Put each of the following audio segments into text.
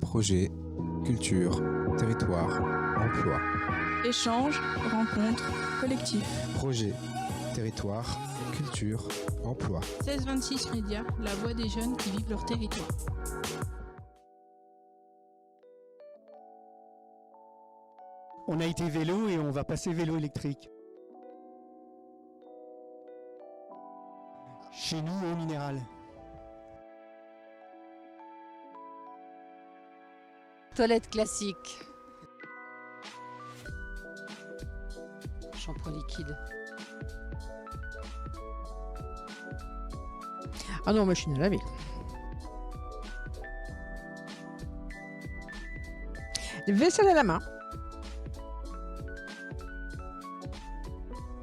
Projet, culture, territoire, emploi. Échanges, rencontres, collectifs. Projet, territoire, culture, emploi. 1626 Médias, la voix des jeunes qui vivent leur territoire. On a été vélo et on va passer vélo électrique. Chez nous, eau minérale. Toilette classique. Shampoing liquide. Ah non, machine à laver. Vaisselle à la main.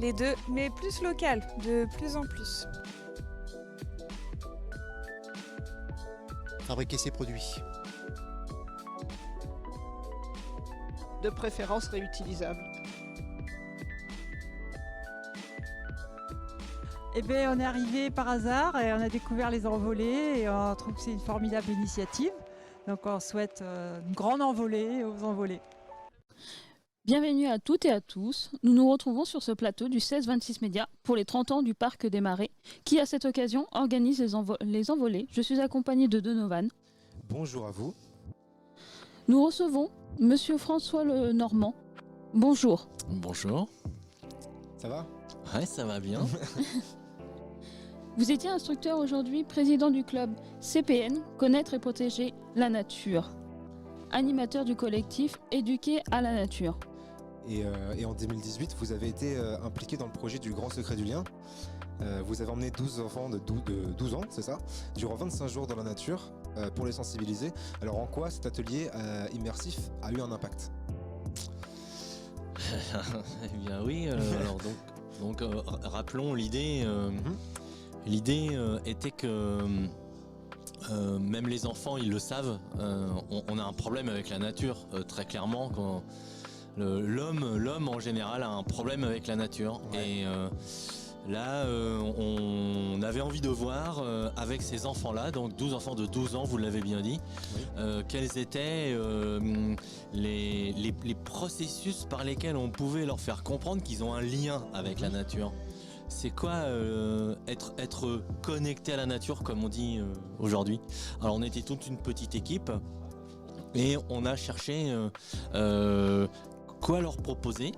Les deux, mais plus local, de plus en plus. Fabriquer ses produits. De préférence réutilisable. Eh bien, on est arrivé par hasard et on a découvert les envolées et on trouve que c'est une formidable initiative. Donc on souhaite une grande envolée aux envolées. Bienvenue à toutes et à tous. Nous nous retrouvons sur ce plateau du 1626 Médias pour les 30 ans du Parc des Marais qui, à cette occasion, organise les envolées. Je suis accompagnée de Donovan. Bonjour à vous. Nous recevons Monsieur François Lenormand. Bonjour. Bonjour. Ça va ? Ouais, ça va bien. Vous étiez instructeur aujourd'hui, président du club CPN, Connaître et protéger la nature. Animateur du collectif Éduquer à la nature. Et en 2018, vous avez été impliqué dans le projet du Grand Secret du Lien. Vous avez emmené 12 enfants de 12 ans, c'est ça, durant 25 jours dans la nature pour les sensibiliser. Alors en quoi cet atelier immersif a eu un impact ? Eh bien oui, alors donc rappelons l'idée. L'idée était que même les enfants, ils le savent, on a un problème avec la nature, très clairement. Quand l'homme en général a un problème avec la nature. Ouais. Et là, on avait envie de voir avec ces enfants-là, donc 12 enfants de 12 ans, vous l'avez bien dit, oui. Quels étaient les processus par lesquels on pouvait leur faire comprendre qu'ils ont un lien avec la nature. C'est quoi être connecté à la nature, comme on dit aujourd'hui. Alors on était toute une petite équipe et on a cherché quoi leur proposer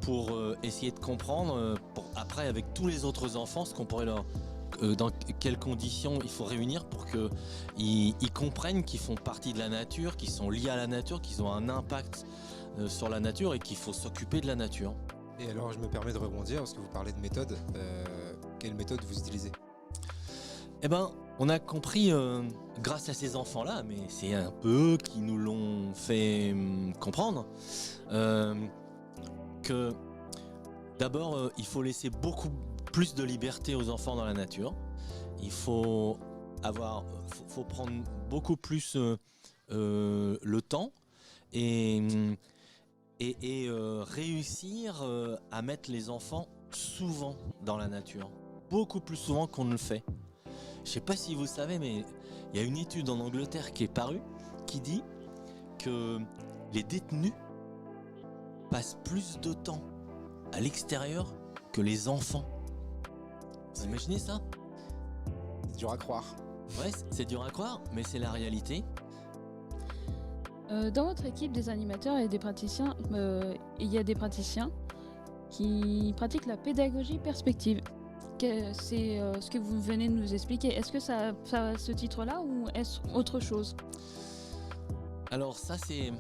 pour essayer de comprendre, après avec tous les autres enfants, ce qu'on pourrait leur... dans quelles conditions il faut réunir pour qu'ils comprennent qu'ils font partie de la nature, qu'ils sont liés à la nature, qu'ils ont un impact sur la nature et qu'il faut s'occuper de la nature. Et alors je me permets de rebondir parce que vous parlez de méthode. Quelle méthode vous utilisez ? Eh ben, on a compris grâce à ces enfants-là, mais c'est un peu qui nous l'ont fait comprendre, que d'abord il faut laisser beaucoup plus de liberté aux enfants dans la nature. Il faut prendre beaucoup plus le temps et réussir à mettre les enfants souvent dans la nature, beaucoup plus souvent qu'on ne le fait. Je sais pas si vous savez, mais il y a une étude en Angleterre qui est parue qui dit que les détenus passent plus de temps à l'extérieur que les enfants. Vous imaginez ça ? C'est dur à croire. Ouais, c'est dur à croire, mais c'est la réalité. Dans votre équipe des animateurs et des praticiens, il y a des praticiens qui pratiquent la pédagogie perspective. C'est ce que vous venez de nous expliquer. Est-ce que ça a ce titre-là ou est-ce autre chose ? Alors ça, c'est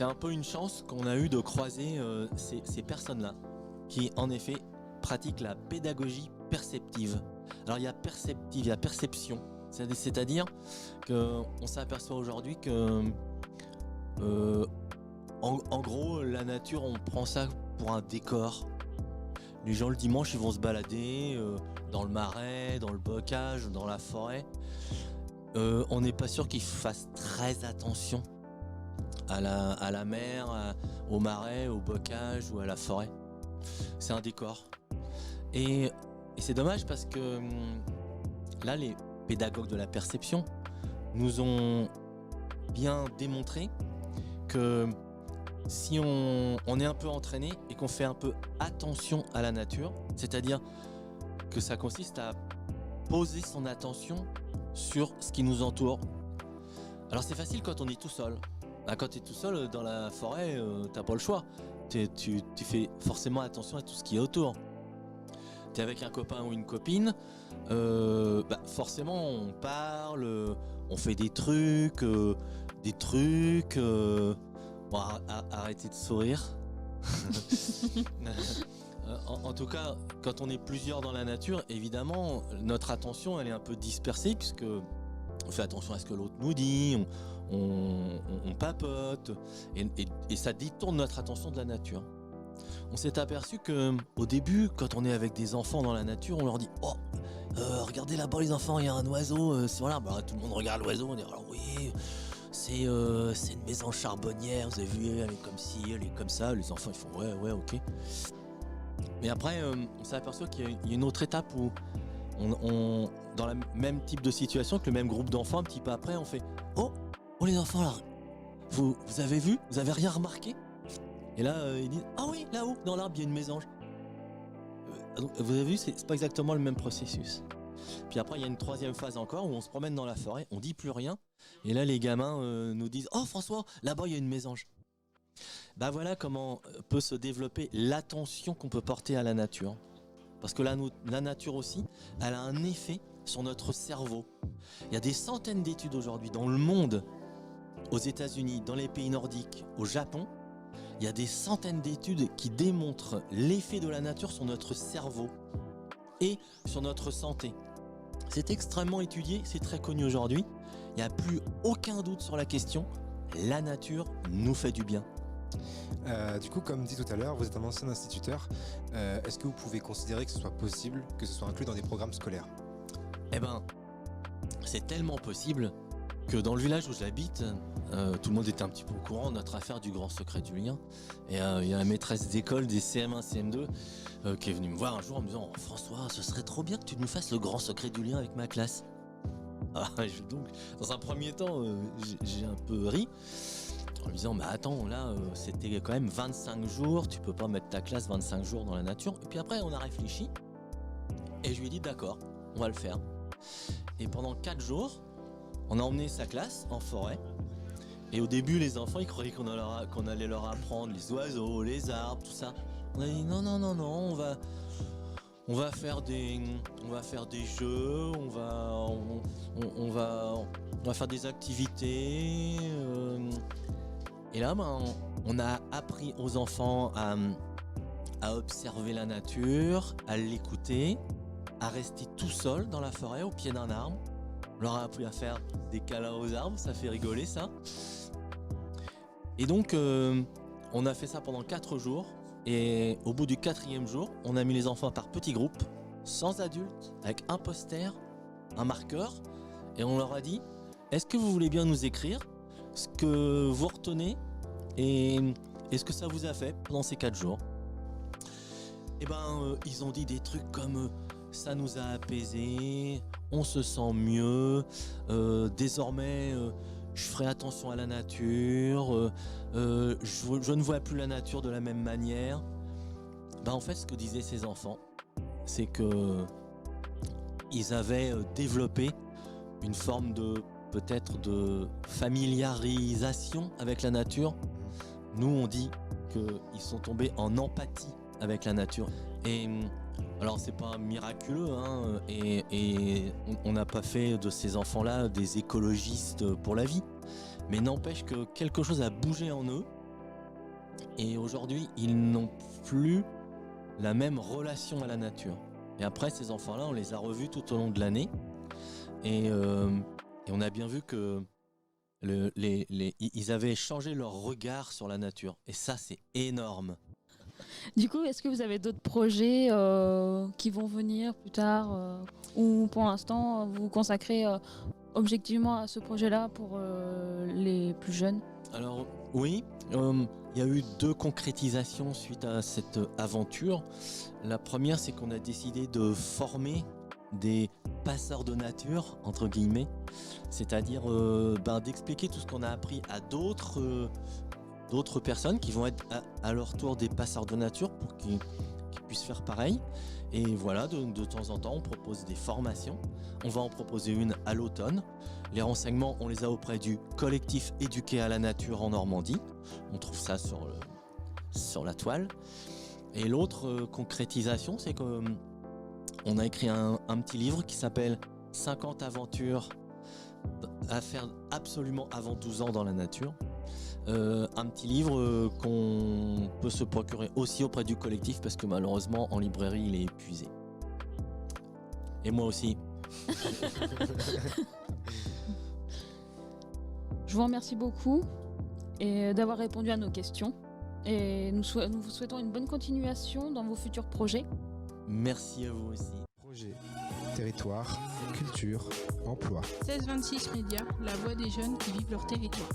un peu une chance qu'on a eu de croiser ces personnes-là qui, en effet, pratiquent la pédagogie perceptive. Alors il y a perceptive, il y a perception. C'est-à-dire qu'on s'aperçoit aujourd'hui que en gros, la nature, on prend ça pour un décor. Les gens, le dimanche, ils vont se balader dans le marais, dans le bocage, dans la forêt. On n'est pas sûr qu'ils fassent très attention à la mer, au marais, au bocage ou à la forêt. C'est un décor. Et c'est dommage parce que là, les pédagogues de la perception nous ont bien démontré que si on est un peu entraîné et qu'on fait un peu attention à la nature, c'est-à-dire que ça consiste à poser son attention sur ce qui nous entoure. Alors c'est facile quand on est tout seul. Quand tu es tout seul dans la forêt, t'as pas le choix. Tu fais forcément attention à tout ce qui est autour. Tu es avec un copain ou une copine, forcément on parle, on fait des trucs. Bon, arrêtez de sourire. En tout cas, quand on est plusieurs dans la nature, évidemment, notre attention elle est un peu dispersée puisque on fait attention à ce que l'autre nous dit, on papote et ça détourne notre attention de la nature. On s'est aperçu que au début, quand on est avec des enfants dans la nature, on leur dit « Oh, regardez là-bas les enfants, il y a un oiseau sur l'arbre. » Tout le monde regarde l'oiseau, on dit « Oui, c'est une maison charbonnière, vous avez vu, elle est comme ci, elle est comme ça. » Les enfants ils font « Ouais, ok. » Mais après, on s'est aperçu qu'il y a une autre étape où dans le même type de situation, que le même groupe d'enfants, un petit peu après, on fait « Oh les enfants là, vous avez vu? Vous avez rien remarqué ?» Et là, ils disent « Ah oui, là-haut, dans l'arbre, il y a une mésange. » Vous avez vu, c'est pas exactement le même processus. Puis après, il y a une troisième phase encore où on se promène dans la forêt, on dit plus rien. Et là, les gamins nous disent « Oh François, là-bas, il y a une mésange. » Voilà comment peut se développer l'attention qu'on peut porter à la nature. Parce que la nature aussi, elle a un effet sur notre cerveau. Il y a des centaines d'études aujourd'hui dans le monde, aux États-Unis, dans les pays nordiques, au Japon. Il y a des centaines d'études qui démontrent l'effet de la nature sur notre cerveau et sur notre santé. C'est extrêmement étudié, c'est très connu aujourd'hui. Il n'y a plus aucun doute sur la question. La nature nous fait du bien. Du coup, comme dit tout à l'heure, vous êtes un ancien instituteur. Est-ce que vous pouvez considérer que ce soit possible que ce soit inclus dans des programmes scolaires? C'est tellement possible que dans le village où j'habite, tout le monde était un petit peu au courant de notre affaire du grand secret du lien. Et il y a la maîtresse d'école des CM1, CM2 qui est venue me voir un jour en me disant « François, ce serait trop bien que tu nous fasses le grand secret du lien avec ma classe. » Donc, dans un premier temps, j'ai un peu ri. En lui disant, mais attends, là, c'était quand même 25 jours, tu peux pas mettre ta classe 25 jours dans la nature. Et puis après, on a réfléchi, et je lui ai dit, d'accord, on va le faire. Et pendant 4 jours, on a emmené sa classe en forêt. Et au début, les enfants, ils croyaient qu'on allait leur apprendre les oiseaux, les arbres, tout ça. On a dit, non, on va faire des jeux, on va faire des activités. Et là, on a appris aux enfants à observer la nature, à l'écouter, à rester tout seul dans la forêt au pied d'un arbre. On leur a appris à faire des câlins aux arbres, ça fait rigoler ça. Et donc, on a fait ça pendant 4 jours. Et au bout du 4e jour, on a mis les enfants par petits groupes, sans adultes, avec un poster, un marqueur. Et on leur a dit, est-ce que vous voulez bien nous écrire ce que vous retenez et ce que ça vous a fait pendant ces 4 jours. Ils ont dit des trucs comme ça nous a apaisés, on se sent mieux, désormais je ferai attention à la nature, je ne vois plus la nature de la même manière. En fait, ce que disaient ces enfants, c'est que ils avaient développé une forme peut-être de familiarisation avec la nature. Nous, on dit qu'ils sont tombés en empathie avec la nature. Et alors, c'est pas miraculeux, hein, et on n'a pas fait de ces enfants-là des écologistes pour la vie. Mais n'empêche que quelque chose a bougé en eux. Et aujourd'hui, ils n'ont plus la même relation à la nature. Et après, ces enfants-là, on les a revus tout au long de l'année. Et on a bien vu que ils avaient changé leur regard sur la nature. Et ça, c'est énorme. Du coup, est-ce que vous avez d'autres projets qui vont venir plus tard ou pour l'instant, vous vous consacrez objectivement à ce projet-là pour les plus jeunes? Alors, oui. Il y a eu 2 concrétisations suite à cette aventure. La première, c'est qu'on a décidé de former des passeurs de nature, entre guillemets, c'est-à-dire d'expliquer tout ce qu'on a appris à d'autres personnes qui vont être à leur tour des passeurs de nature pour qu'ils puissent faire pareil. Et voilà, de temps en temps, on propose des formations. On va en proposer une à l'automne. Les renseignements, on les a auprès du collectif Éduquer à la nature en Normandie. On trouve ça sur la toile. Et l'autre concrétisation, c'est qu'on a écrit un petit livre qui s'appelle 50 aventures à faire absolument avant 12 ans dans la nature. Un petit livre qu'on peut se procurer aussi auprès du collectif parce que malheureusement en librairie il est épuisé. Et moi aussi. Je vous remercie beaucoup et d'avoir répondu à nos questions. Et nous vous souhaitons une bonne continuation dans vos futurs projets. Merci à vous aussi. Projet, territoire, culture, emploi. 1626 Médias, la voix des jeunes qui vivent leur territoire.